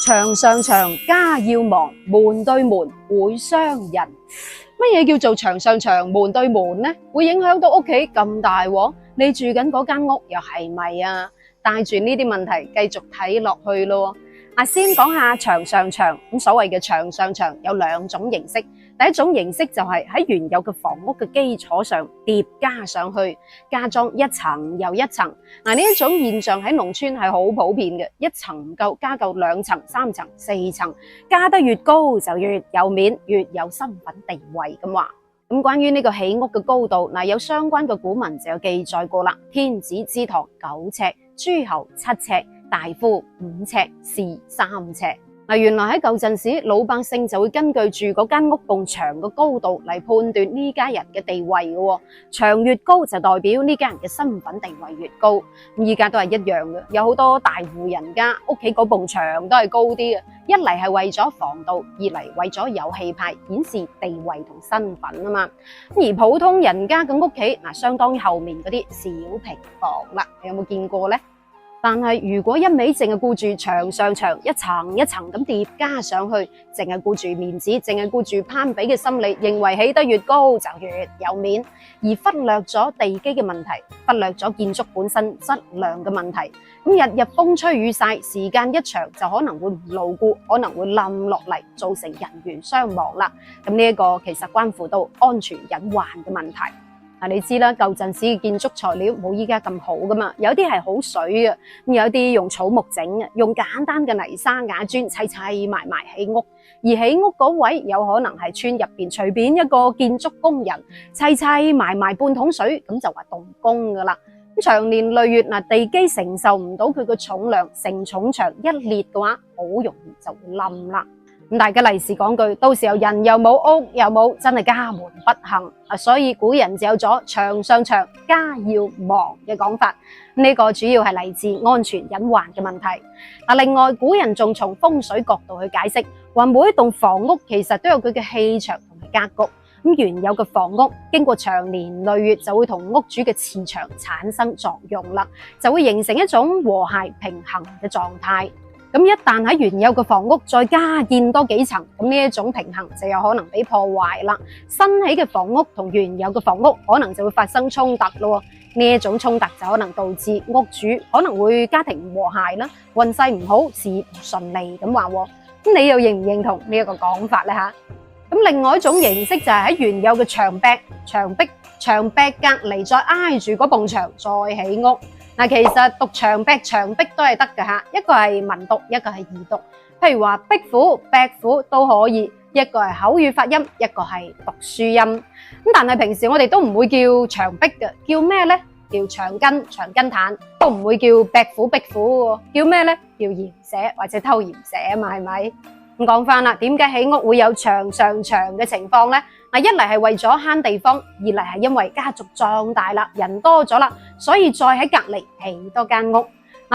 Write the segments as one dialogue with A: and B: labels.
A: 牆上牆，家要忙，門對門會傷人。乜嘢叫做牆上牆，門對門呢？會影響到屋企咁大鑊，你住緊嗰間屋又係咪啊？帶住呢啲問題繼續睇落去咯。先講下牆上牆。咁所謂嘅牆上牆有兩種形式。第一種形式就係喺原有嘅房屋嘅基礎上疊加上去，加裝一層又一層。呢一種現象喺農村係好普遍嘅，一層唔夠，加夠兩層、三層、四層，加得越高就越有面，越有身份地位咁話。咁關於呢個起屋嘅高度，有相關嘅古文就有記載過啦。天子之堂9尺，諸侯7尺，大夫5尺，士3尺。原來喺舊陣時，老百姓就會根據住嗰間屋埲牆嘅高度嚟判斷呢家人嘅地位嘅。牆越高就代表呢家人嘅身份地位越高。咁依家都係一樣嘅，有好多大戶人家屋企嗰埲牆都係高啲嘅。一嚟係為咗防盜，二嚟為咗有氣派，顯示地位同身份啊嘛。而普通人家嘅屋企相當於後面嗰啲小平房啦，你有冇見過呢？但係如果一味淨係顧住牆上牆，一層一層咁疊加上去，淨係顧住面子，淨係顧住攀比嘅心理，認為起得越高就越有面，而忽略咗地基嘅問題，忽略咗建築本身質量嘅問題。咁日日風吹雨曬，時間一長就可能會唔牢固，可能會冧落嚟，造成人員傷亡啦。咁呢一個其實關乎到安全隱患嘅問題。你知啦，舊陣時嘅建築材料冇依家咁好噶嘛，有啲係好水嘅，咁有啲用草木整嘅，用簡單嘅泥沙瓦磚砌砌埋埋起屋，而起屋嗰位有可能係村入邊隨便一個建築工人砌砌埋埋半桶水，咁就話動工噶啦。咁長年累月地基承受唔到佢個重量，承重牆一裂嘅話，好容易就會冧啦。咁大家利是講句，到時候人又冇屋又冇，真係家門不幸啊！所以古人就有咗牆上牆，家要忙嘅講法。呢個主要係嚟自安全隱患嘅問題。另外古人仲從風水角度去解釋，話每一棟房屋其實都有佢嘅氣場同埋格局。咁原有嘅房屋經過長年累月，就會同屋主嘅磁場產生作用啦，就會形成一種和諧平衡嘅狀態。咁一旦喺原有嘅房屋再加建多幾層，咁呢一種平衡就有可能被破壞啦。新起嘅房屋同原有嘅房屋可能就會發生衝突咯。呢一種衝突就可能導致屋主可能會家庭唔和諧啦，運勢唔好，事業唔順利咁話。咁你又認唔認同呢一個講法呢？咁另外一種形式就係喺原有嘅牆壁隔離再挨住嗰埲牆再起屋。其實讀牆壁都係得㗎吓，一個係文讀，一個係義讀。譬如話壁虎、壁虎都可以，一個係口語發音，一個係讀書音。咁但係平時我哋都唔會叫牆壁嘅，叫咩呢？叫牆根毯，都唔會叫壁虎喎，叫咩呢？叫鹽蛇或者偷鹽蛇啊嘛，係咪？咁講翻啦，點解起屋會有牆上牆嘅情況呢？一嚟係為咗慳地方，二嚟係因為家族壯大啦，人多咗啦，所以再喺隔離起多間屋。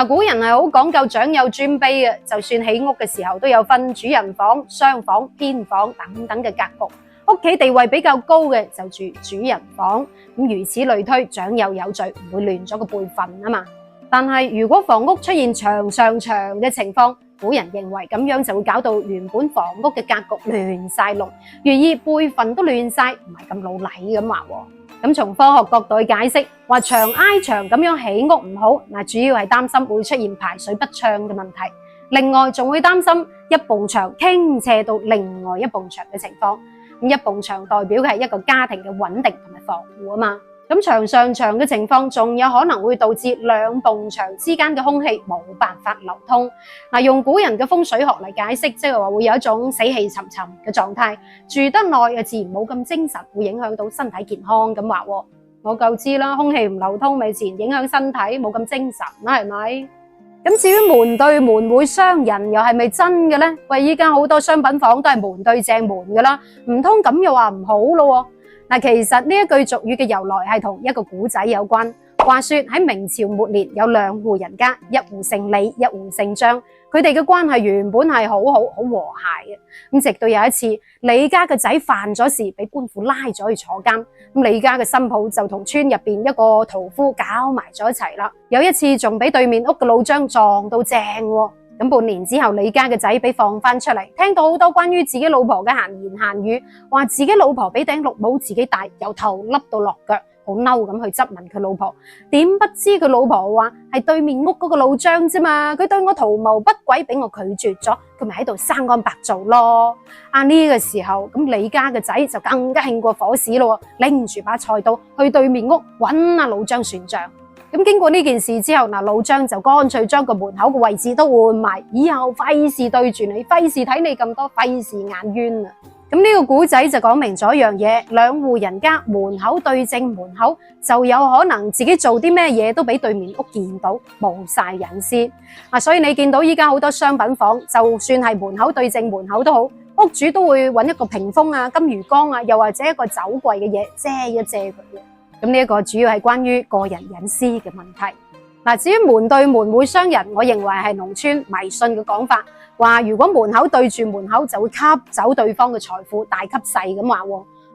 A: 古人係好講究長幼尊卑嘅，就算起屋嘅時候都有分主人房、廂房、偏房等等嘅格局。屋企地位比較高嘅就住主人房，咁如此類推，長幼有序，唔會亂咗個輩分啊嘛。但係如果房屋出現牆上牆嘅情況，古人認為咁樣就會搞到原本房屋嘅格局亂晒龍，寓意輩分都亂晒，唔係咁老禮咁話。咁從科學角度去解釋，話牆挨牆咁樣起屋唔好，主要係擔心會出現排水不暢嘅問題。另外仲會擔心一埲牆傾斜到另外一埲牆嘅情況。咁一埲牆代表嘅係一個家庭嘅穩定同埋防護啊嘛。咁牆上牆嘅情況仲有可能會導致兩埲牆之間嘅空氣冇辦法流通。用古人嘅風水學嚟解釋，即係話會有一種死氣沉沉嘅狀態，住得耐自然冇咁精神，會影響到身體健康咁話。我夠知啦，空氣唔流通咪自然影響身體，冇咁精神啦，係咪？咁至於門對門會傷人，又係咪真嘅呢？喂，依家好多商品房都係門對正門噶啦，唔通咁又話唔好咯？其實呢一句俗語嘅由來係同一個古仔有關。話說喺明朝末年有兩戶人家，一戶姓李，一戶姓張。佢哋嘅關係原本係好和諧嘅。咁直到有一次，李家嘅仔犯咗事，俾官府拉咗去坐監。咁李家嘅新抱就同村入邊一個屠夫搞埋咗一齊啦。有一次仲俾對面屋嘅老張撞到正喎。咁半年之後，李家嘅仔俾放翻出嚟，聽到好多關於自己老婆嘅閒言閒語，話自己老婆俾頂綠帽自己戴，由頭笠到落腳，好嬲咁去質問佢老婆。點不知佢老婆話係對面屋嗰個老張啫嘛，佢對我圖謀不軌，俾我拒絕咗，佢咪喺度生安白做咯。呢個時候，咁李家嘅仔就更加興過火屎咯，拎住把菜刀去對面屋揾阿老張算賬。咁經過呢件事之後，老張就乾脆將個門口嘅位置都換埋，以後費事對住你，費事睇你咁多，費事眼冤啊！咁呢個古仔就講明咗一樣嘢，兩戶人家門口對正門口，就有可能自己做啲咩嘢都俾對面屋見到，冇晒隱私。所以你見到依家好多商品房，就算係門口對正門口都好，屋主都會揾一個屏風啊、金魚缸啊，又或者一個酒櫃嘅嘢遮一遮佢嘅。咁呢一個主要係關於個人隱私嘅問題。至於門對門會傷人，我認為係農村迷信嘅講法，話如果門口對住門口就會吸走對方嘅財富，大吸細咁話。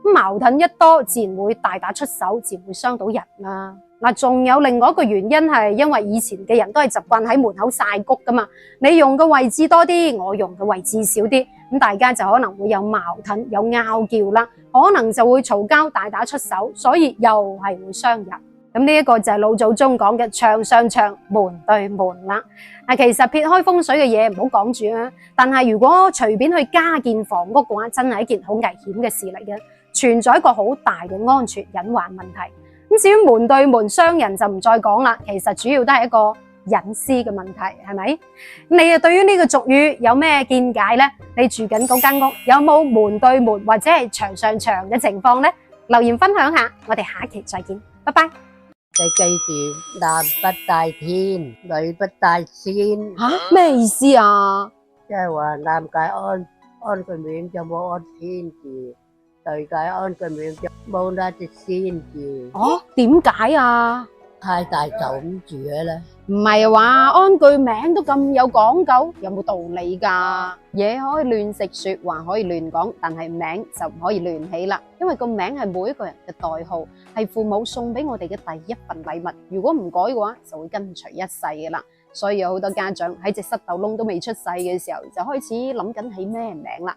A: 咁矛盾一多，自然會大打出手，自然會傷到人啦。仲有另外一個原因係因為以前嘅人都係習慣喺門口曬谷噶嘛，你用嘅位置多啲，我用嘅位置少啲，咁大家就可能會有矛盾，有拗撬啦，可能就會嘈交，大打出手，所以又係會傷人。咁呢一個就係老祖宗講嘅牆上牆，門對門啦。其實撇開風水嘅嘢唔好講住啦，但係如果隨便去加建房屋嘅話，真係一件好危險嘅事嚟嘅，存在一個好大嘅安全隱患問題。咁至於門對門傷人就唔再講啦，其實主要都係一個隱私嘅問題，係咪？你對於呢個俗語有咩見解呢？你住緊嗰間屋有冇門對門或者係牆上牆嘅情況呢？留言分享下，我哋下一期再見，拜拜。
B: 你記住，男不帶天，女不帶仙。
A: 咩意思啊？
B: 即係話男界安個名就冇安天字，女界安個名就冇那隻仙字。
A: 點解啊？
B: 太大就咁住嘅咧。
A: 唔係話安句名都咁有講究，有冇道理㗎？嘢可以亂食，説話可以亂講，但係名就唔可以亂起啦。因為個名係每一個人嘅代號，係父母送俾我哋嘅第一份禮物。如果唔改嘅話，就會跟隨一世嘅啦。所以有好多家長喺隻塞豆窿都未出世嘅時候，就開始諗緊起咩名啦。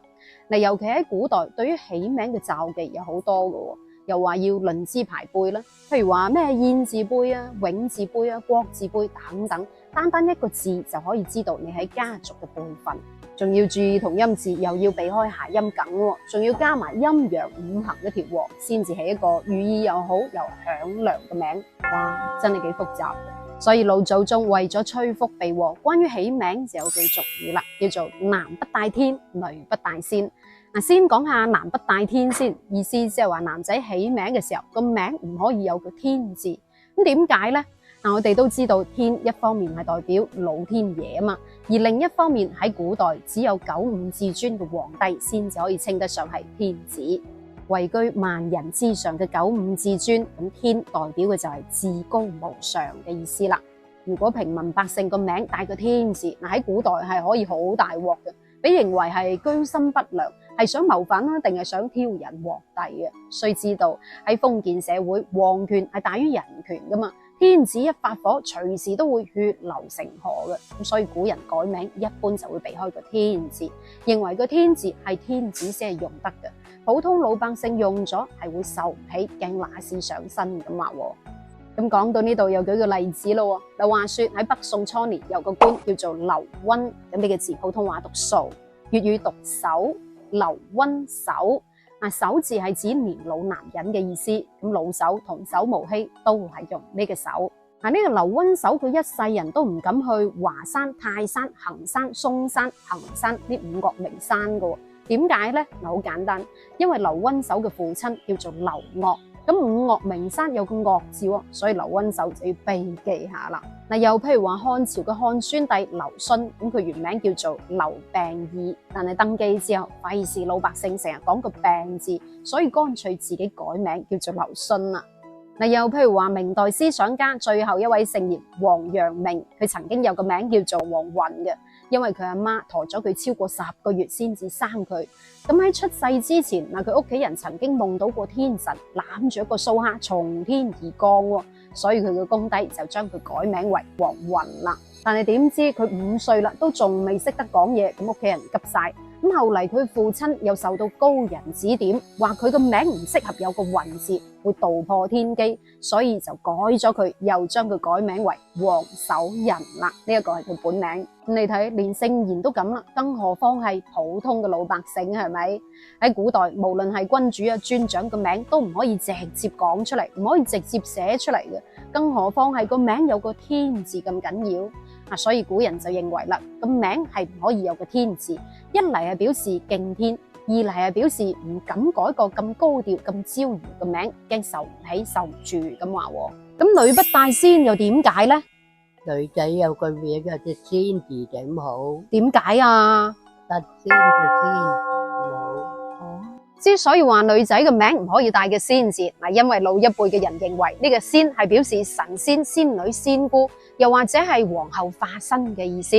A: 尤其喺古代，對於起名嘅罩忌有好多嘅喎。又話要論資排輩啦，譬如話咩燕字輩啊、永字輩啊、國字輩等等，單單一個字就可以知道你喺家族嘅輩分。仲要注意同音字，又要避開諧音梗喎，仲要加埋陰陽五行嘅調和，先至係一個寓意又好又響亮嘅名。哇，真係幾複雜。所以老祖宗為咗催福避禍，關於起名就有句俗語啦，叫做男不帶天，女不帶仙。先講下男不帶天先，意思即係話男仔起名嘅時候個名唔可以有個天字。咁點解呢？我哋都知道天一方面係代表老天爺啊嘛，而另一方面喺古代只有95至尊嘅皇帝先至可以稱得上係天子，位居萬人之上嘅95至尊，咁天代表嘅就係至高無上嘅意思啦。如果平民百姓個名帶個天字，喺古代係可以好大鑊嘅，被認為係居心不良，係想謀反啦，定係想挑釁皇帝嘅。須知道喺封建社會，皇權係大於人權噶嘛，天子一發火，隨時都會血流成河嘅。咁所以古人改名一般就會避開個天字，認為個天字係天子先係用得嘅，普通老百姓用咗係會受唔起，驚那事上身咁話。咁講到呢度又舉個例子咯。話說喺北宋初年有個官叫做劉溫，咁呢個字普通話讀數，粵語讀守。劉溫守，守字係指年老男人嘅意思。咁老手同守無欺都係用呢個守。呢個劉溫守佢一世人都唔敢去華山、泰山、衡山、嵩山、衡山呢5岳名山噶。點解呢？好簡單，因為劉溫守嘅父親叫做劉岳。咁5岳名山有個岳字喎，所以劉溫守就要避忌下啦。又譬如話漢朝嘅漢宣帝劉詢，咁佢原名叫做劉病已，但係登基之後費事老百姓成日講個病字，所以乾脆自己改名叫做劉詢啦。又譬如話明代思想家最後一位聖賢王陽明，佢曾經有個名叫做王雲嘅，因為佢阿媽陀咗佢超過10個月先至生佢。咁喺出世之前，佢屋企人曾經夢到過天神攬住一個蘇蝦從天而降，所以佢嘅功弟就將佢改名為王雲啦。但係點知佢5歲啦，都仲未識得講嘢，咁屋企人急晒。咁後嚟佢父親又受到高人指點，話佢個名唔適合有個雲字，會道破天機，所以就改咗佢，又將佢改名為王守仁啦。呢一個係佢本名。咁你睇，連聖賢都咁啦，更何況係普通嘅老百姓，係咪？喺古代，無論係君主啊、尊長個名都唔可以直接講出嚟，唔可以直接寫出嚟嘅，更何況係個名有個天字咁緊要啊！所以古人就認為啦，個名係唔可以有個天字，一嚟係表示敬天，二嚟係表示唔敢改個咁高調、咁招搖嘅名，驚受唔起、受唔住咁話。咁女不帶仙又點解呢？
B: 女仔有個名有隻仙字就唔好，
A: 點解啊？
B: 得仙就仙唔好。
A: 之所以話女仔嘅名唔可以帶嘅仙字，嗱，因為老一輩嘅人認為呢個仙係表示神仙、仙女、仙姑，又或者係皇后化身嘅意思。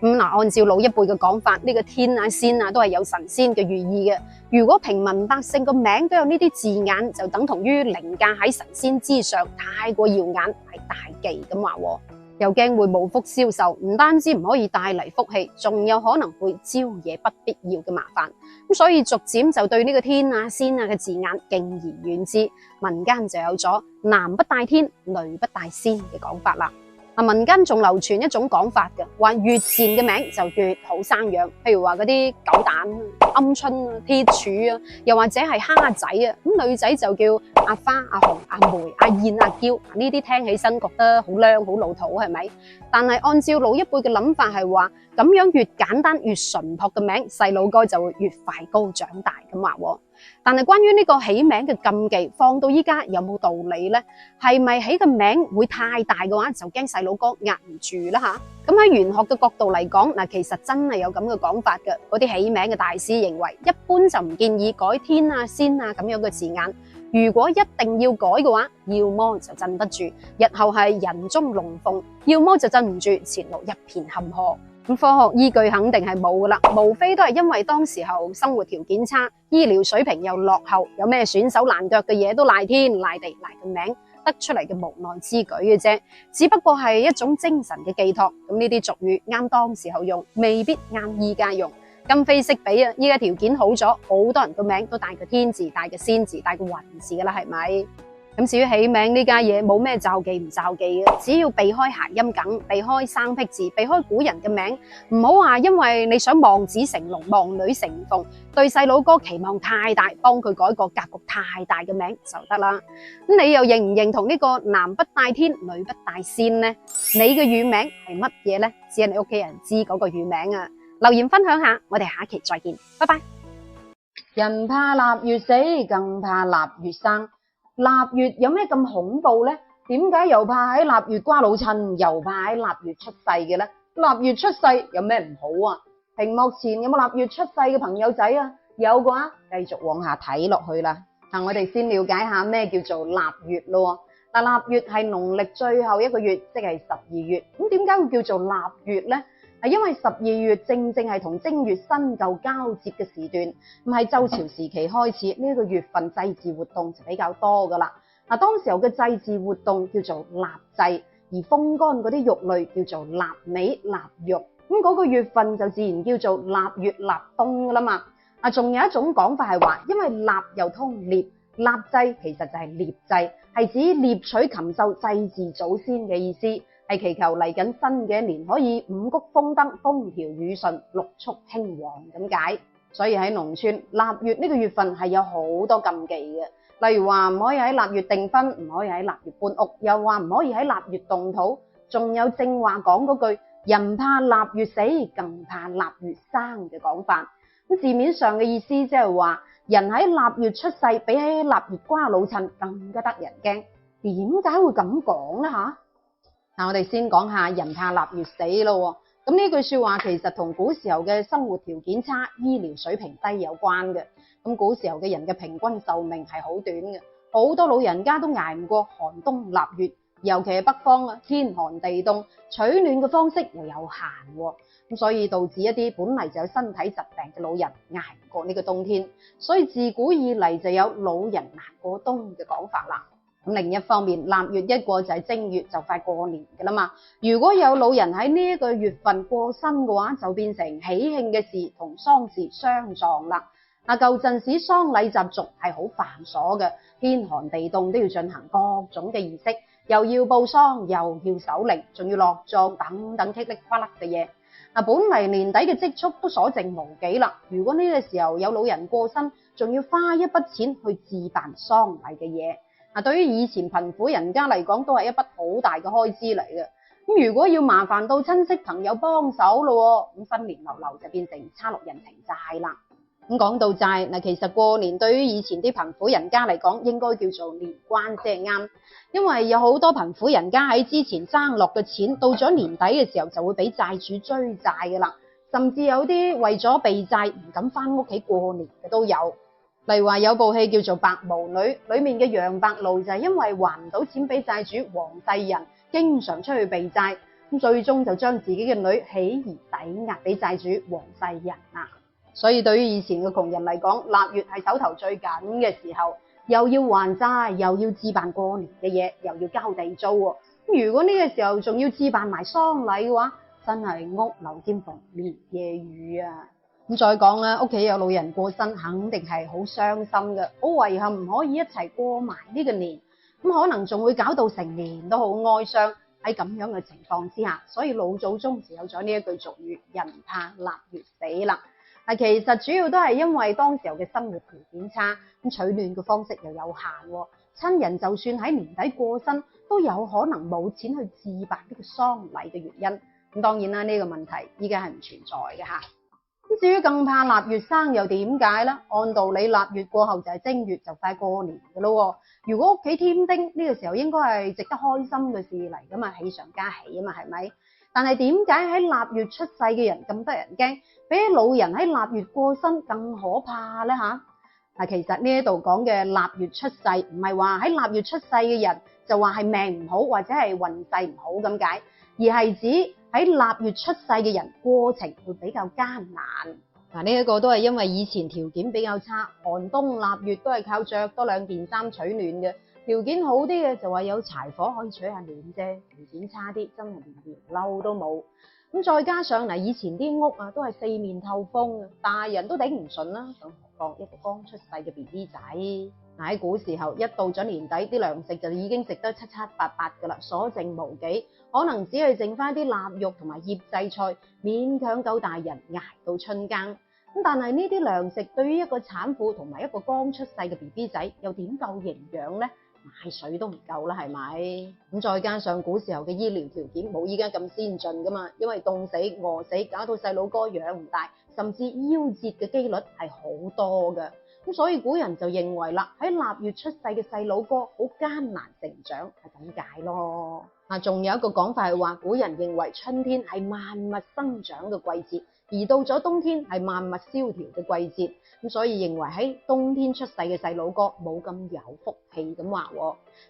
A: 按照老一輩嘅講法，呢個天啊、仙啊都係有神仙嘅寓意嘅。如果平民百姓個名都有呢啲字眼，就等同於凌駕喺神仙之上，太過耀眼，係大忌咁話。又驚會冇福消受，唔單止唔可以帶嚟福氣，仲有可能會招惹不必要嘅麻煩。咁所以逐漸就對呢個天啊、仙啊嘅字眼敬而遠之，民間就有咗男不帶天，女不帶仙嘅講法啦。民間仲流傳一種講法嘅，話越賤嘅名就越好生養，譬如話嗰啲狗蛋、鵪鶉啊、鐵柱啊，又或者係蝦仔啊，咁女仔就叫阿花、阿紅、阿梅、阿燕、阿嬌，呢啲聽起身覺得好娘、好老土，係咪？但係按照老一輩嘅諗法係話，咁樣越簡單越純樸嘅名，細路哥就會越快高長大咁話。但係關於呢個起名嘅禁忌，放到依家有冇道理呢？係咪起個名會太大嘅話，就驚細佬哥壓唔住啦吓？咁喺玄學嘅角度嚟講，嗱，其實真係有咁嘅講法嘅。嗰啲起名嘅大師認為，一般就唔建議改天啊、仙啊咁樣嘅字眼。如果一定要改嘅話，要麼就鎮得住，日後係人中龍鳳；要麼就鎮唔住，前路一片坎坷。咁科學依據肯定係冇噶啦，無非都係因為當時候生活條件差，醫療水平又落後，有咩損手爛腳嘅嘢都賴天賴地賴個名，得出嚟嘅無奈之舉嘅啫。只不過係一種精神嘅寄託。咁呢啲俗語啱當時候用，未必啱依家用。今非昔比啊！依家條件好咗，好多人個名都帶個天字、帶個仙字、帶個雲字噶啦，係咪？咁至於起名呢家嘢，冇咩罩忌唔罩忌嘅，只要避開諧音梗，避開生僻字，避開古人嘅名，唔好話因為你想望子成龍、望女成鳳，對細佬哥期望太大，幫佢改個格局太大嘅名就得啦。咁你又認唔認同呢個男不帶天，女不帶仙呢？你嘅乳名係乜嘢呢？只係你屋企人知嗰個乳名啊！留言分享下，我哋下期再見，拜拜。人怕臘月死，更怕臘月生。臘月有咩咁恐怖呢？點解又怕喺臘月瓜老襯，又怕喺臘月出世嘅呢？臘月出世有咩唔好啊？屏幕前有冇臘月出世嘅朋友仔啊？有嘅話，繼續往下睇落去啦。我哋先了解下咩叫做臘月咯。臘月係農曆最後一個月，即係12月。咁點解會叫做臘月呢？係因為12月正正係同正月新舊交接嘅時段，唔係周朝時期開始呢個月份祭祀活動就比較多噶啦。當時候嘅祭祀活動叫做臘祭，而風乾嗰啲肉類叫做臘味、臘肉，咁嗰個月份就自然叫做臘月、臘冬噶啦嘛。仲有一種講法係話，因為臘又通獵，臘祭其實就係獵祭，係指獵取禽獸祭祀祖先嘅意思。係祈求嚟緊新嘅一年可以五穀豐登、風調雨順、六畜興旺咁解。所以喺農村，臘月呢個月份係有好多禁忌嘅，例如話唔可以喺臘月訂婚，唔可以喺臘月搬屋，又話唔可以喺臘月動土，仲有正話講嗰句人怕臘月死，更怕臘月生嘅講法。咁字面上嘅意思即係話人喺臘月出世，比喺臘月瓜老襯更加得人驚。點解會咁講呢吓？我哋先講下人怕臘月死咯。咁呢句說話其實同古時候嘅生活條件差、醫療水平低有關嘅。咁古時候嘅人嘅平均壽命係好短嘅，好多老人家都捱唔過寒冬臘月，尤其係北方啊，天寒地凍，取暖嘅方式又有限，咁所以導致一啲本嚟就有身體疾病嘅老人捱唔過呢個冬天。所以自古以嚟就有老人難過冬嘅講法啦。咁另一方面，臘月一過就係正月，就快過年㗎啦嘛。如果有老人喺呢一個月份過身嘅話，就變成喜慶嘅事同喪事相撞啦。舊陣時喪禮習俗係好繁瑣嘅，天寒地凍都要進行各種嘅儀式，又要報喪，又要守靈，仲要落葬等等噼里啪啦嘅嘢。本嚟年底嘅積蓄都所剩無幾啦。如果呢個時候有老人過身，仲要花一筆錢去置辦喪禮嘅嘢。對於以前貧苦人家嚟講，都係一筆好大嘅開支嚟嘅。咁如果要麻煩到親戚朋友幫手咯，咁新年流流就變成差落人情債啦。咁講到債，其實過年對於以前啲貧苦人家嚟講，應該叫做年關先係啱，因為有好多貧苦人家喺之前爭落嘅錢，到咗年底嘅時候就會俾債主追債噶啦，甚至有啲為咗避債唔敢翻屋企過年嘅都有。例如話有部戲叫做《白毛女》，裏面嘅楊白勞就係因為還唔到錢俾債主黃世仁，經常出去避債，咁最終就將自己嘅女起而抵押俾債主黃世仁啦。所以對於以前嘅窮人嚟講，臘月係手頭最緊嘅時候，又要還債，又要置辦過年嘅嘢，又要交地租喎。如果呢個時候仲要置辦埋喪禮嘅話，真係屋漏兼逢連夜雨啊！咁再講啦，屋企有老人過身，肯定係好傷心嘅，好遺憾唔可以一齊過埋呢個年，咁可能仲會搞到成年都好哀傷。喺咁樣嘅情況之下，所以老祖宗就有咗呢一句俗語：人怕臘月死啦。其實主要都係因為當時候嘅生活條件差，咁取暖嘅方式又有限，親人就算喺年底過身，都有可能冇錢去置辦呢個喪禮嘅原因。咁當然啦，呢個問題依家係唔存在嘅嚇。至於更怕臘月生又點解呢？按道理臘月過後就係正月，就快過年嘅咯。如果屋企添丁呢個時候應該係值得開心嘅事嚟噶嘛，喜上加喜啊嘛，係咪？但係點解喺臘月出世嘅人咁得人驚，比起老人喺臘月過身更可怕呢？其實呢一度講嘅臘月出世，唔係話喺臘月出世嘅人就話係命唔好或者係運勢唔好咁解，而係指喺臘月出世嘅人過程會比較艱難。呢一個都係因為以前條件比較差，寒冬臘月都係靠着多兩件衫取暖嘅。條件好啲嘅就話有柴火可以取下暖啫，條件差啲真係連棉褸都冇。咁再加上以前啲屋都係四面透風嘅，大人都頂唔順啦，更何況一個剛出世嘅 BB 仔。喺古時候，一到咗年底，啲糧食就已經食得七七八八噶啦，所剩無幾，可能只係剩翻啲臘肉同埋醃製菜，勉強夠大人捱到春耕。咁但係呢啲糧食對於一個產婦同埋一個剛出世嘅 BB 仔又點夠營養呢？買水都唔夠啦，係咪？咁再加上古時候嘅醫療條件冇依家咁先進噶嘛，因為凍死、餓死，搞到細佬哥養唔大，甚至夭折嘅機率係好多嘅。咁所以古人就認為啦，喺臘月出世嘅細佬哥好艱難成長，係咁解咯。仲有一個講法係話，古人認為春天係萬物生長嘅季節，而到咗冬天係萬物蕭條嘅季節，咁所以認為喺冬天出世嘅細佬哥冇咁有福氣咁話。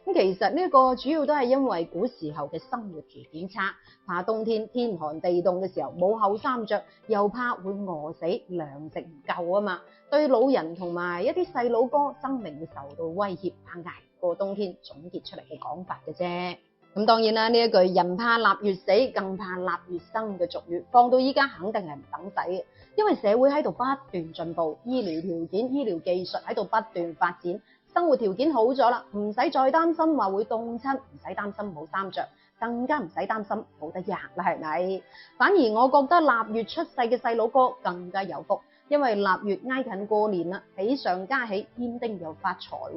A: 咁其實呢個主要都係因為古時候嘅生活條件差，怕冬天天寒地凍嘅時候冇厚衫着，又怕會餓死，糧食唔夠啊嘛。對老人同埋一啲細佬哥生命會受到威脅，怕捱過冬天，總結出嚟嘅講法嘅啫。咁當然啦，呢一句人怕臘月死，更怕臘月生嘅俗語，放到依家肯定係唔等使嘅，因為社會喺度不斷進步，醫療條件、醫療技術喺度不斷發展，生活條件好咗啦，唔使再擔心話會凍親，唔使擔心冇衫着，更加唔使擔心冇得吔啦，係咪？反而我覺得臘月出世嘅細佬哥更加有福。因為臘月挨近過年啦，喜上加喜，添丁又發財。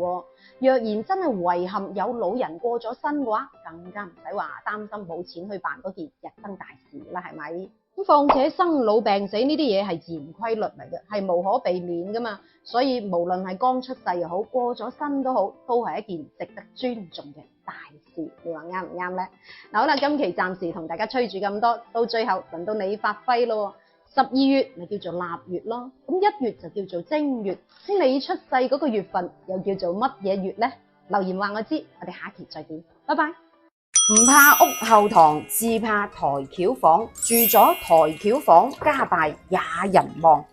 A: 若然真係遺憾有老人過咗身嘅話，更加唔使話擔心冇錢去辦嗰件日生大事啦，係咪？咁況且生老病死呢啲嘢係自然規律嚟嘅，係無可避免噶嘛。所以無論係剛出世又好，過咗身都好，都係一件值得尊重嘅大事。你話啱唔啱呢？好啦，今期暫時同大家吹住咁多，到最後輪到你發揮咯。12月咪叫做臘月咯，咁1月就叫做正月，咁你出世嗰個月份又叫做乜嘢月呢？留言話我知，我哋下期再見，拜拜。唔怕屋後堂，只怕抬轎房。住咗抬轎房，家大也人亡。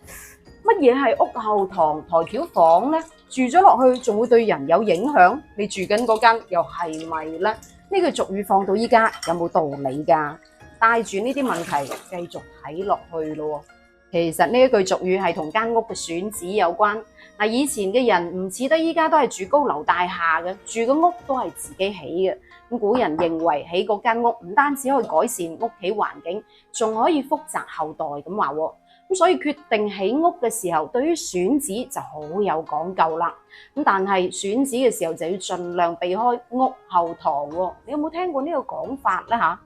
A: 乜嘢係屋後堂、抬轎房呢？住咗落去仲會對人有影響？你住緊嗰間又係咪咧？呢句俗語放到依家有冇道理㗎？帶住呢啲問題繼續睇落去咯。其實呢一句俗語係同間屋嘅選址有關。嗱，以前嘅人唔似得依家都係住高樓大廈嘅，住嘅屋都係自己起嘅。咁古人認為起嗰間屋唔單止可以改善屋企環境，仲可以福澤後代咁話喎。咁所以決定起屋嘅時候，對於選址就好有講究啦。咁但係選址嘅時候就要盡量避開屋後堂喎。你有冇聽過呢個講法咧嚇？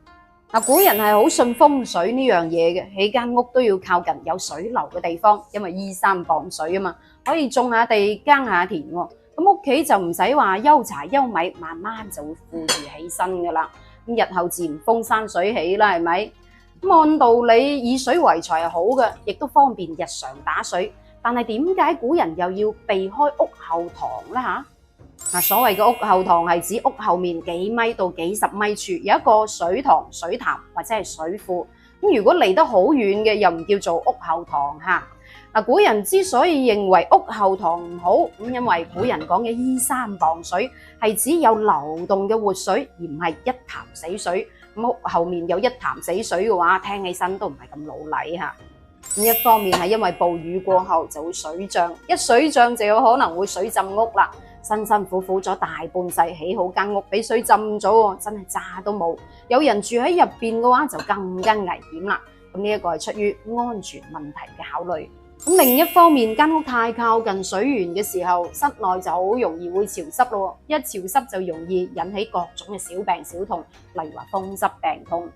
A: 古人係好信風水呢樣嘢嘅，起間屋都要靠近有水流嘅地方，因為依山傍水啊嘛，可以種下地、耕下田喎。咁屋企就唔使話憂柴憂米，慢慢就會富裕起身噶啦。咁日後自然風生水起啦，係咪？咁按道理以水為財係好嘅，亦都方便日常打水。但係點解古人又要避開屋後堂咧嚇？所謂嘅屋後堂係指屋後面幾米到幾十米處有一個水塘、水潭或者係水庫。咁如果離得好遠嘅，又唔叫做屋後堂嚇。古人之所以認為屋後堂唔好，咁因為古人講嘅依山傍水係指有流動嘅活水，而唔係一潭死水。咁屋後面有一潭死水嘅話，聽起身都唔係咁老禮嚇。咁一方面係因為暴雨過後就會水漲，一水漲就有可能會水浸屋啦。辛辛苦苦咗大半世起好間屋，俾水浸咗喎，真係渣都冇。有人住喺入邊嘅話，就更加危險啦。咁呢一個係出於安全問題嘅考慮。咁另一方面，間屋太靠近水源嘅時候，室內就好容易會潮濕咯。一潮濕就容易引起各種嘅小病小痛，例如話風濕病痛。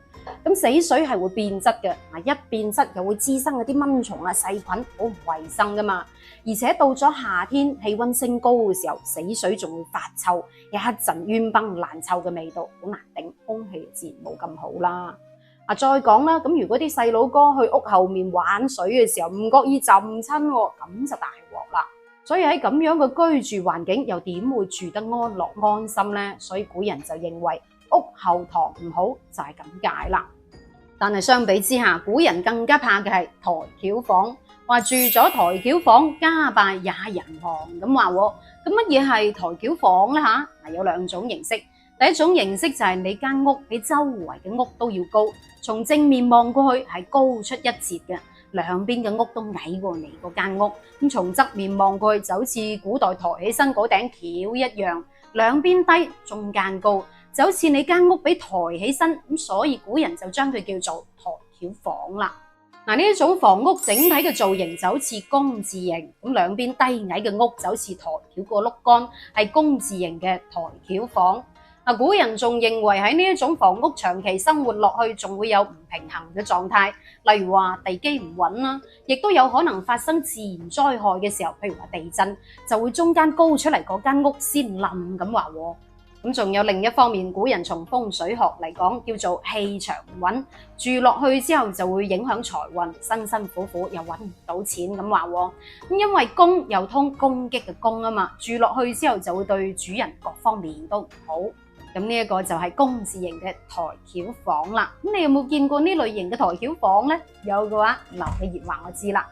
A: 咁死水係會變質嘅，一變質又會滋生嗰啲蚊蟲啊、細菌，好唔衞生噶嘛。而且到咗夏天，氣温升高嘅時候，死水仲會發臭，有一陣冤崩爛臭嘅味道，好難頂，空氣自然冇咁好啦。再講啦，咁如果啲細佬哥去屋後面玩水嘅時候，唔覺意浸親喎，咁就大鑊啦。所以喺咁樣嘅居住環境，又點會住得安樂安心呢？所以古人就認為屋後堂唔好，就係咁解啦。但係相比之下，古人更加怕嘅係抬轎房，話住咗抬轎房，家敗也人亡咁話喎。咁乜嘢係抬轎房呢？有兩種形式。第一種形式就係你間屋比周圍嘅屋都要高，從正面望過去係高出一截嘅，兩邊嘅屋都矮過你嗰間屋。咁從側面望過去就好似古代抬起身嗰頂轎一樣，兩邊低，中間高，就好似你間屋俾抬起身，咁所以古人就將佢叫做抬轎房啦。呢一種房屋整體嘅造型就好似工字形，咁兩邊低矮嘅屋就好似抬轎個碌杆，係工字形嘅抬轎房。古人仲認為喺呢一種房屋長期生活落去，仲會有唔平衡嘅狀態，例如話地基唔穩啦，亦都有可能發生自然災害嘅時候，譬如話地震，就會中間高出嚟嗰間屋先冧咁話喎。咁仲有另一方面，古人從風水學嚟講叫做氣場唔穩，住落去之後就會影響財運，辛辛苦苦又揾唔到錢咁話喎。咁因為宮又通攻擊嘅宮啊嘛，住落去之後就會對主人各方面都唔好。咁呢一個就係工字形嘅抬轎房啦。咁你有冇見過呢類型嘅抬轎房呢？有嘅話留個言話我知啦。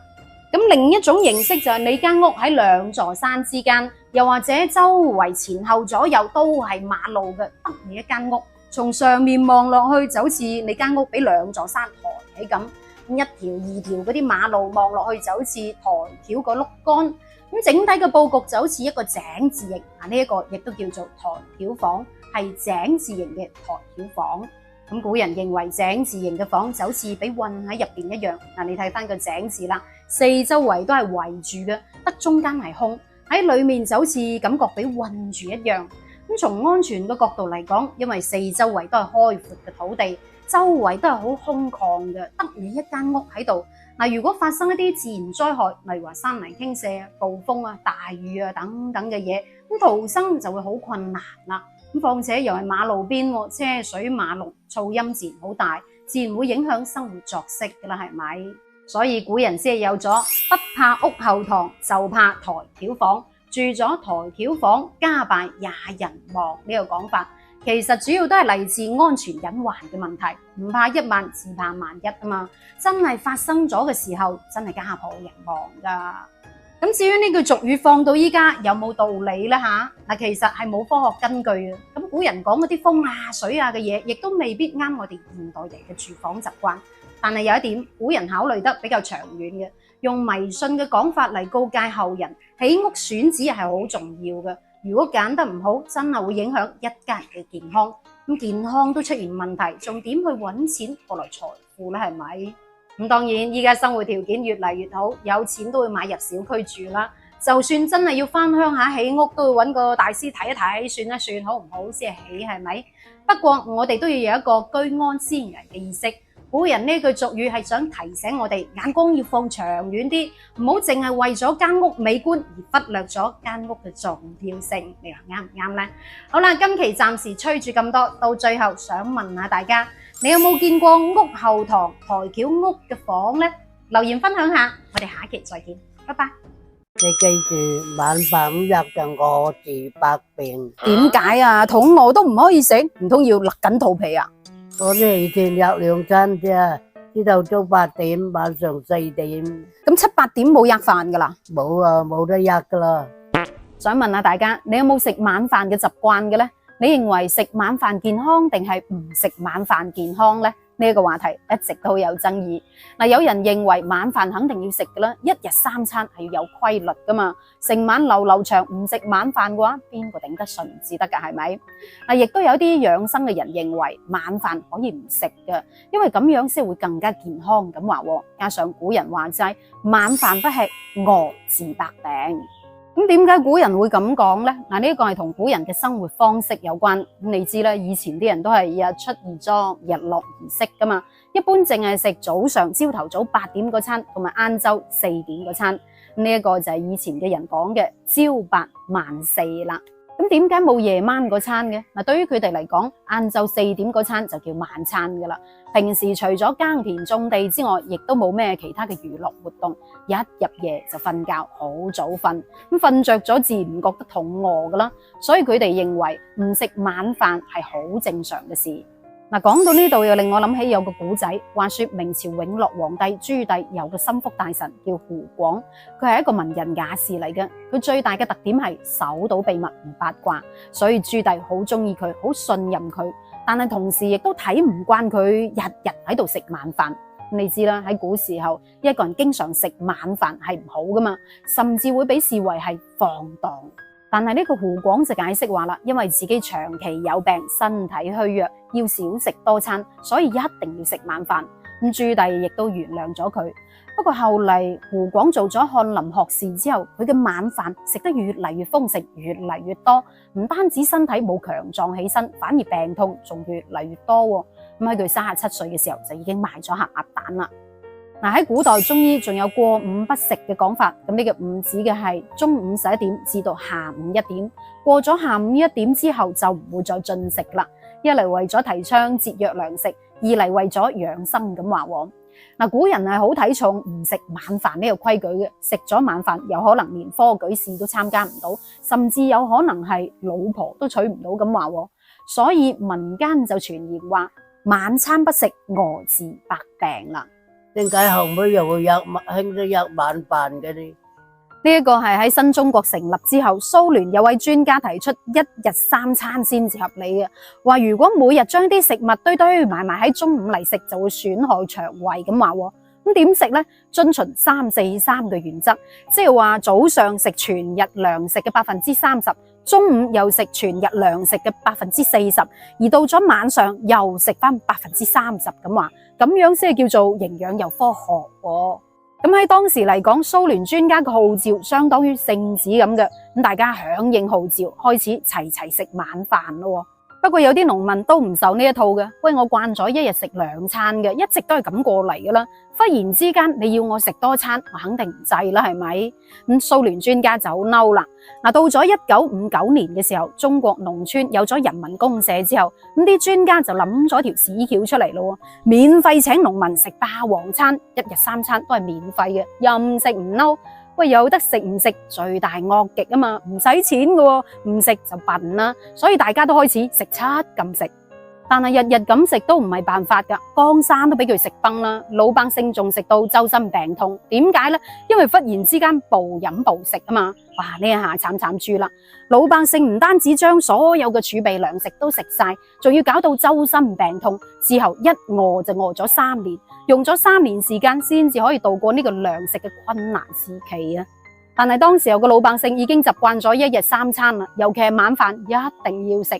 A: 咁另一種形式就係你間屋喺兩座山之間，又或者周圍前後左右都係馬路嘅，得你一間屋。從上面望落去就好似你間屋俾兩座山抬起咁，一條二條嗰啲馬路望落去就好似抬轎個碌杆。咁整體嘅佈局就好似一個井字形，呢一個亦都叫做抬轎房，係井字形嘅抬轎房。咁古人認為井字形嘅房就好似俾困喺入邊一樣。你睇翻個井字啦，四周圍都係圍住嘅，得中間係空，喺裏面就好似感覺俾困住一樣。咁從安全嘅角度嚟講，因為四周圍都係開闊嘅土地，周圍都係好空曠嘅，得你一間屋喺度。如果發生一啲自然災害，例如話山泥傾瀉、暴風啊、大雨啊等等嘅嘢，咁逃生就會好困難啦。咁況且又係馬路邊，車水馬龍，噪音自然好大，自然會影響生活作息噶啦，係咪？所以古人先係有咗不怕屋後堂，就怕抬轎房。住咗抬轎房，家敗也人亡呢個講法，其實主要都係嚟自安全隱患嘅問題。唔怕一萬，只怕萬一啊嘛！真係發生咗嘅時候，真係家破人亡噶。咁至於呢句俗語放到依家有冇道理呢？嗱，其實係冇科學根據嘅。咁古人講嗰啲風啊、水啊嘅嘢，亦都未必啱我哋現代人嘅住房習慣。但係有一點，古人考慮得比較長遠嘅，用迷信嘅講法嚟告誡後人，起屋選址係好重要嘅。如果揀得唔好，真係會影響一家人嘅健康。咁健康都出現問題，仲點去揾錢獲來財富呢？係咪？咁當然，依家生活條件越嚟越好，有錢都會買入小區住啦。就算真係要返鄉下起屋，都會揾個大師睇一睇，算一算好唔好先係起，係咪？不過我哋都要有一個居安思危嘅意識。古人呢句俗語係想提醒我哋眼光要放長遠啲，唔好淨係為咗間屋美觀而忽略咗間屋嘅重要性。你話啱唔啱呢？好啦，今期暫時吹住咁多，到最後想問下大家，你有冇見過屋後堂抬轎屋嘅房呢？留言分享下，我哋下一期再見，拜拜。
B: 你記住晚飯5日就餓住百病。
A: 點解啊？肚餓都唔可以食，唔通要勒緊肚皮啊？
B: 我哋以前有2餐啫，朝頭早8點，晚上4點。
A: 咁7、8點冇吔飯噶啦？
B: 冇啊，冇得吔噶啦。
A: 想問下大家，你有冇食晚飯嘅習慣嘅呢？你認為食晚飯健康定係唔食晚飯健康呢？呢個話題一直都有爭議。有人認為晚飯肯定要食嘅啦，一日3餐係要有規律噶嘛。成晚流長唔食晚飯嘅話，邊個頂得順至得噶？係咪？亦都有啲養生嘅人認為晚飯可以唔食嘅，因為咁樣先會更加健康咁話。加上古人話齋，晚飯不吃，餓治百病。咁點解古人會咁講呢？呢個係同古人嘅生活方式有關。咁你知啦，以前啲人都係日出而作，日落而息噶嘛。一般淨係食早上朝頭早8點嗰餐，同埋晏晝4點嗰餐。呢一個就係以前嘅人講嘅朝8晚4啦。咁點解冇夜晚嗰餐嘅？對於佢哋嚟講，晏晝4點嗰餐就叫晚餐噶啦。平時除咗耕田種地之外，亦都冇咩其他嘅娛樂活動，一入夜就瞓覺，好早瞓。咁瞓着咗自然唔覺得肚餓噶啦，所以佢哋認為唔食晚飯係好正常嘅事。講到呢度又令我諗起有個古仔，話說明朝永樂皇帝朱棣有個心腹大臣叫胡廣，佢係一個文人雅士嚟嘅。佢最大嘅特點係守到秘密唔八卦，所以朱棣好中意佢，好信任佢。但係同時亦都睇唔慣佢日日喺度食晚飯。你知啦，喺古時候一個人經常食晚飯係唔好噶嘛，甚至會被視為係放蕩。但係呢個胡廣就解釋話啦，因為自己長期有病，身體虛弱，要少食多餐，所以一定要食晚飯。咁朱棣亦都原諒咗佢。不過後嚟胡廣做咗翰林學士之後，佢嘅晚飯食得越嚟越豐盛，越嚟越多，唔單止身體冇強壯起身，反而病痛仲越嚟越多。咁喺佢37歲嘅時候就已經賣咗下鴨蛋啦。喺古代中醫仲有過午不食嘅講法，咁呢個午指嘅係中午11點至到下午1點，過咗下午1點之後就唔會再進食啦。一嚟為咗提倡節約糧食，二嚟為咗養生咁話。古人係好睇重唔食晚飯呢個規矩嘅，食咗晚飯有可能連科舉試都參加唔到，甚至有可能係老婆都娶唔到咁話。所以民間就傳言話晚餐不食，餓治百病啦。
B: 點解後尾又會興咗吔晚飯嘅呢？
A: 呢一個係喺新中國成立之後，蘇聯有位專家提出一日3餐先至合理嘅，話如果每日將啲食物堆埋喺中午嚟食，就會損害腸胃咁話。咁點食呢？遵循3-4-3嘅原則，即係話早上食全日糧食嘅30%，中午又食全日糧食嘅40%，而到咗晚上又食翻30%咁話，咁樣先係叫做營養又科學。咁喺當時嚟講，蘇聯專家嘅號召相當於聖旨咁嘅，咁大家響應號召，開始齊食晚飯咯。不過有啲農民都唔受呢一套嘅，喂，我慣咗一日食2餐嘅，一直都係咁過嚟噶啦。忽然之間你要我食多餐，我肯定唔制啦，係咪？咁蘇聯專家就好嬲啦。到咗1959年嘅時候，中國農村有咗人民公社之後，咁啲專家就諗咗條屎橋出嚟咯，免費請農民食霸王餐，一日3餐都係免費嘅，任食唔嬲。喂，有得食唔食，罪大惡極啊嘛，唔使錢嘅，唔食就笨啦，所以大家都開始食7禁食。但係日日咁食都唔係辦法㗎，江山都俾佢食崩啦，老百姓仲食到周身病痛。點解呢？因為忽然之間暴飲暴食啊嘛！哇！呢一下慘慘豬啦，老百姓唔單止將所有嘅儲備糧食都食晒，仲要搞到周身病痛。之後一餓就餓咗3年，用咗3年時間先至可以度過呢個糧食嘅困難時期啊！但係當時候個老百姓已經習慣咗1日3餐啦，尤其係晚飯一定要食。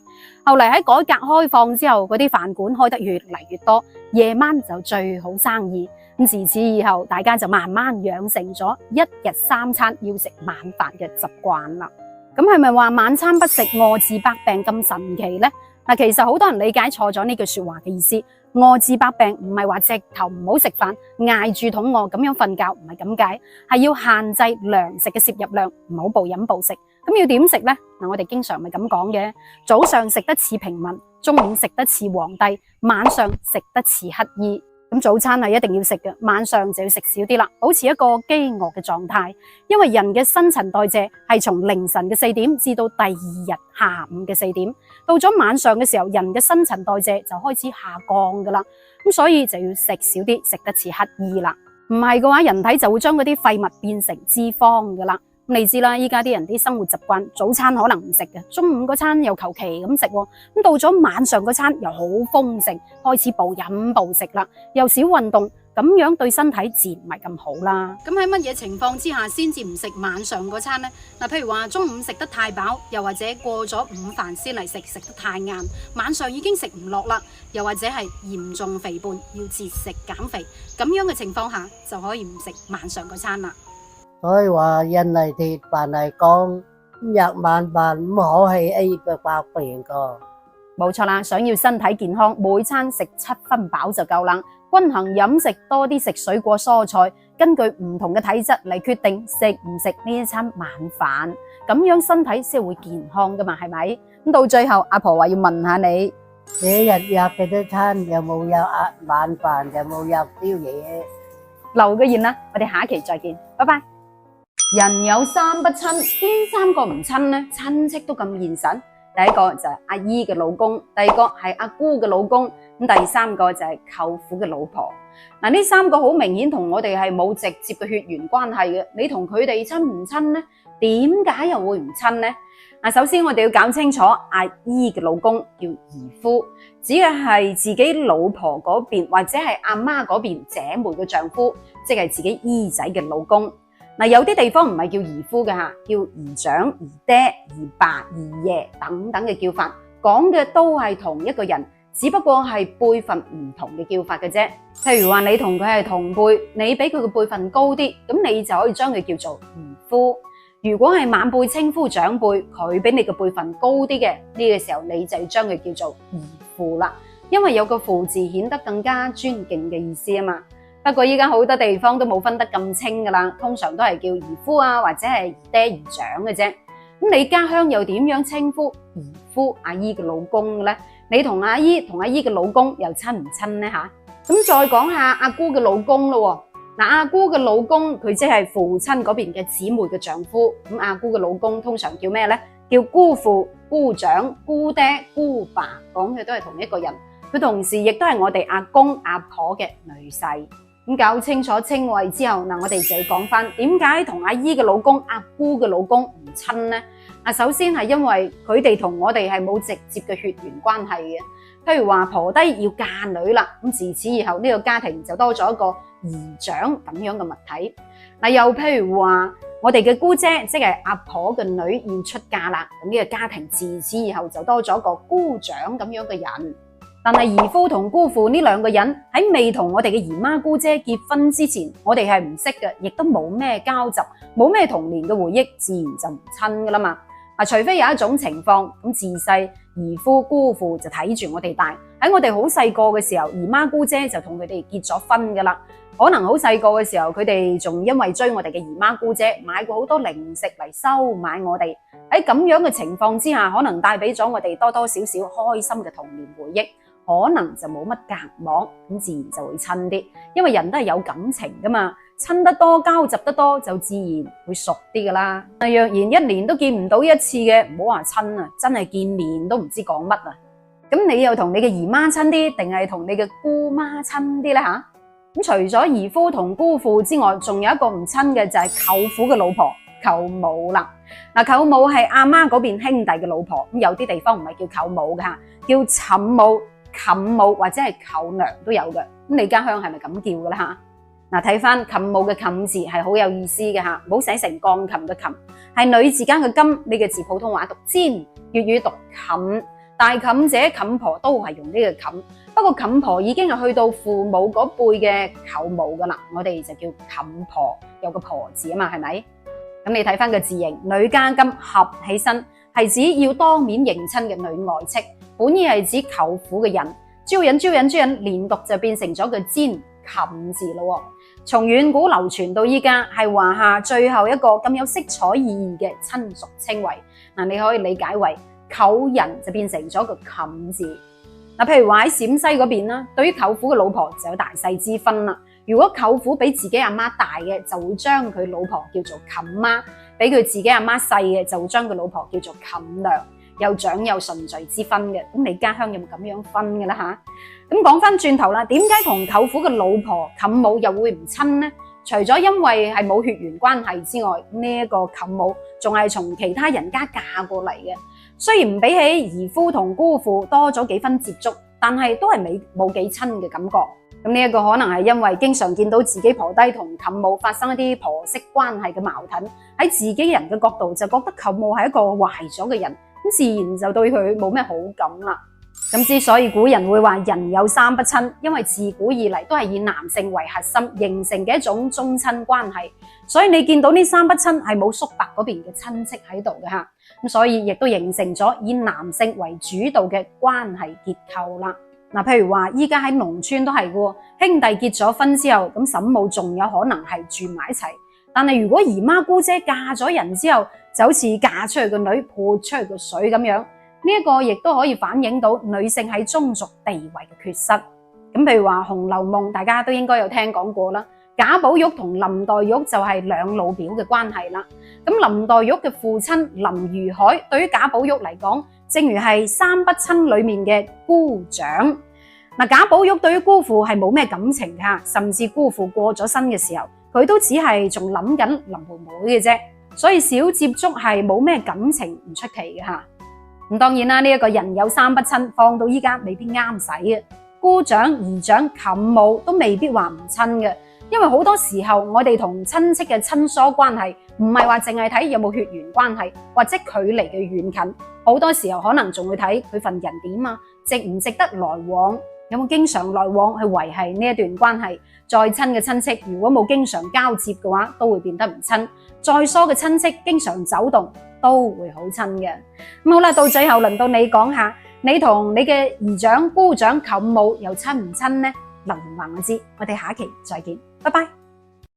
A: 後嚟喺改革開放之後，嗰啲飯館開得越嚟越多，夜晚就最好生意。咁自此以後，大家就慢慢養成咗1日3餐要食晚飯嘅習慣啦。咁係咪話晚餐不食餓治百病咁神奇呢？嗱，其實好多人理解錯咗呢句說話嘅意思。餓治百病唔係話直頭唔好食飯，挨住肚餓咁樣瞓覺，唔係咁解，係要限制糧食嘅攝入量，唔好暴飲暴食。咁要點食呢？嗱，我哋經常咪咁講嘅，早上食得似平民，中午食得似皇帝，晚上食得似乞兒。咁早餐係一定要食嘅，晚上就要食少啲啦，保持一個飢餓嘅狀態。因為人嘅新陳代謝係從凌晨嘅4點至到第2日下午嘅4點，到咗晚上嘅時候，人嘅新陳代謝就開始下降噶啦。咁所以就要食少啲，食得似乞兒啦。唔係嘅話，人體就會將嗰啲廢物變成脂肪噶啦。咁你知啦，依家啲人啲生活習慣，早餐可能唔食嘅，中午嗰餐又求其咁食，咁到咗晚上嗰餐又好豐盛，開始暴飲暴食啦，又少運動，咁樣對身體自然唔係咁好啦。咁喺乜嘢情況之下先至唔食晚上嗰餐呢？嗱，譬如話中午食得太飽，又或者過咗午飯先嚟食，食得太晏，晚上已經食唔落啦，又或者係嚴重肥胖，要節食減肥，咁樣嘅情況下就可以唔食晚上嗰餐啦。
B: 所以話人嚟鐵，飯嚟鋼，日晚飯唔可係 A 百病個。
A: 冇錯啦，想要身體健康，每餐食7分飽就夠啦。均衡飲食，多啲食水果蔬菜，根據唔同嘅體質嚟決定食唔食呢一餐晚飯，咁樣身體先會健康噶嘛，係咪？咁到最後，阿婆話要問下你，
B: 你日日幾多餐？有冇晚飯？有冇宵夜？
A: 留個言啦，我哋下一期再見，拜拜。人有3不親，邊3個唔親呢？親戚都咁現實。第一個就係阿姨嘅老公，第二個係阿姑嘅老公，咁第3個就係舅父嘅老婆。嗱，呢3個好明顯同我哋係冇直接嘅血緣關係嘅。你同佢哋親唔親呢？點解又會唔親呢？嗱，首先我哋要搞清楚，阿姨嘅老公叫姨夫，指嘅係自己老婆嗰邊或者係阿媽嗰邊姐妹嘅丈夫，即係自己姨仔嘅老公。嗱，有啲地方唔係叫姨夫嘅吓，叫姨丈、姨爹、姨爸、姨爺等等嘅叫法，講嘅都係同一個人，只不過係輩份唔同嘅叫法嘅啫。譬如話你同佢係同輩，你比佢嘅輩份高啲，咁你就可以將佢叫做姨夫。如果係晚輩稱呼長輩，佢比你嘅輩份高啲嘅，呢個時候你就要將佢叫做姨父啦，因為有個父字顯得更加尊敬嘅意思啊嘛。不過依家好多地方都冇分得咁清噶啦，通常都係叫姨夫啊，或者係姨爹姨丈嘅啫。咁你家鄉又點樣稱呼姨夫阿姨嘅老公嘅咧？你同阿姨嘅老公又親唔親呢吓？咁再講下阿姑嘅老公咯。嗱，阿姑嘅老公佢即係父親嗰邊嘅姊妹嘅丈夫。咁阿姑嘅老公通常叫咩咧？叫姑父、姑丈、姑爹、姑爸，講嘅都係同一個人。佢同時亦都係我哋阿公阿婆嘅女婿。咁搞清楚稱謂之後，嗱，我哋就要講翻點解同阿姨嘅老公、阿姑嘅老公唔親呢？首先係因為佢哋同我哋係冇直接嘅血緣關係嘅。譬如話婆弟要嫁女啦，咁自此以後呢個家庭就多咗一個姨丈咁樣嘅物體。嗱，又譬如話我哋嘅姑姐，即係阿婆嘅女要出嫁啦，咁呢個家庭自此以後就多咗一個姑丈咁樣嘅人。但係姨夫同姑父呢兩個人喺未同我哋嘅姨媽姑姐結婚之前，我哋係唔識嘅，亦都冇咩交集，冇咩童年嘅回憶，自然就唔親噶啦嘛。除非有一種情況，咁自細姨夫姑父就睇住我哋大，喺我哋好細個嘅時候，姨媽姑姐就同佢哋結咗婚噶啦。可能好細個嘅時候，佢哋仲因為追我哋嘅姨媽姑姐，買過好多零食嚟收買我哋。喺咁樣嘅情況之下，可能帶俾咗我哋多多少少開心嘅童年回憶。可能就冇乜隔膜，咁自然就會親啲，因為人都係有感情噶嘛，親得多，交集得多，就自然會熟啲噶啦。若然1年都見唔到一次嘅，唔好話親啊，真係見面都唔知講乜啊。咁你又同你嘅姨媽親啲，定係同你嘅姑媽親啲呢？吓？咁除咗姨夫同姑父之外，仲有一個唔親嘅就係舅父嘅老婆舅母啦。嗱，舅母係阿媽嗰邊兄弟嘅老婆，咁有啲地方唔係叫舅母嘅吓，叫嬸母、冚母或者係舅娘都有嘅。咁你家鄉係咪咁叫嘅啦吓？嗱，睇翻冚母嘅冚字係好有意思嘅吓，唔好寫成鋼琴嘅琴，係女字間嘅金，呢個字普通話讀尖，粵語讀冚，大冚姐冚婆都係用呢個冚。不過冚婆已經係去到父母嗰輩嘅舅母噶啦，我哋就叫冚婆，有個婆字啊嘛，係咪？咁你睇翻個字形，女加金合起身，係指要當面迎親嘅女外戚，本意係指舅父嘅人，招引，連讀就變成咗個尖冚字咯。從遠古流傳到依家，係華夏最後一個咁有色彩意義嘅親屬稱謂。嗱，你可以理解為舅人就變成咗個冚字。嗱，譬如話喺陝西嗰邊啦，對於舅父嘅老婆就有大細之分啦。如果舅父比自己阿媽大嘅，就會將佢老婆叫做冚媽；比佢自己阿媽細嘅，就會將佢老婆叫做冚娘。有長幼順序之分嘅。咁你家鄉有冇咁樣分嘅啦吓？咁講翻轉頭啦，點解同舅父嘅老婆冚母又會唔親呢？除咗因為係冇血緣關係之外，呢一個冚母仲係從其他人家嫁過嚟嘅。雖然唔比起姨夫同姑父多咗幾分接觸，但係都係冇幾親嘅感覺。咁呢一個可能係因為經常見到自己婆弟同冚母發生一啲婆媳關係嘅矛盾，喺自己人嘅角度就覺得舅母係一個壞咗嘅人，咁自然就對佢冇咩好感啦。咁之所以古人會話人有三不親，因為自古以嚟都係以男性為核心形成嘅一種宗親關係，所以你見到呢三不親係冇叔伯嗰邊嘅親戚喺度嘅吓，咁所以亦都形成咗以男性為主導嘅關係結構啦。嗱，譬如話依家喺農村都係嘅，兄弟結咗婚之後，咁嬸母仲有可能係住埋一齊，但係如果姨媽姑姐嫁咗人之後，就好似嫁出去個女潑出去個水咁樣。呢一個亦都可以反映到女性喺宗族地位嘅缺失。咁譬如話《紅樓夢》，大家都應該有聽講過啦。賈寶玉同林黛玉就係兩老表嘅關係啦。咁林黛玉嘅父親林如海，對於賈寶玉嚟講，正如係三不親裏面嘅姑長。嗱，賈寶玉對於姑父係冇咩感情㗎，甚至姑父過咗身嘅時候，佢都只係仲諗緊林妹妹嘅啫。所以少接觸係冇咩感情唔出奇嘅嚇。咁當然啦，呢一個人有三不親，放到依家未必啱使嘅。姑長、姨長、冚母都未必話唔親嘅，因為好多時候我哋同親戚嘅親疏關係唔係話淨係睇有冇血緣關係或者距離嘅遠近，好多時候可能仲會睇佢份人點啊，值唔值得來往，有冇經常來往去維繫呢一段關係。再親嘅親戚如果冇經常交接嘅話，都會變得唔親。再疏嘅親戚經常走動都會好親嘅。咁好啦，到最後輪到你講下，你同你嘅姨長、姑長、舅母又親唔親呢？留言話我知，我哋下一期再見，拜拜。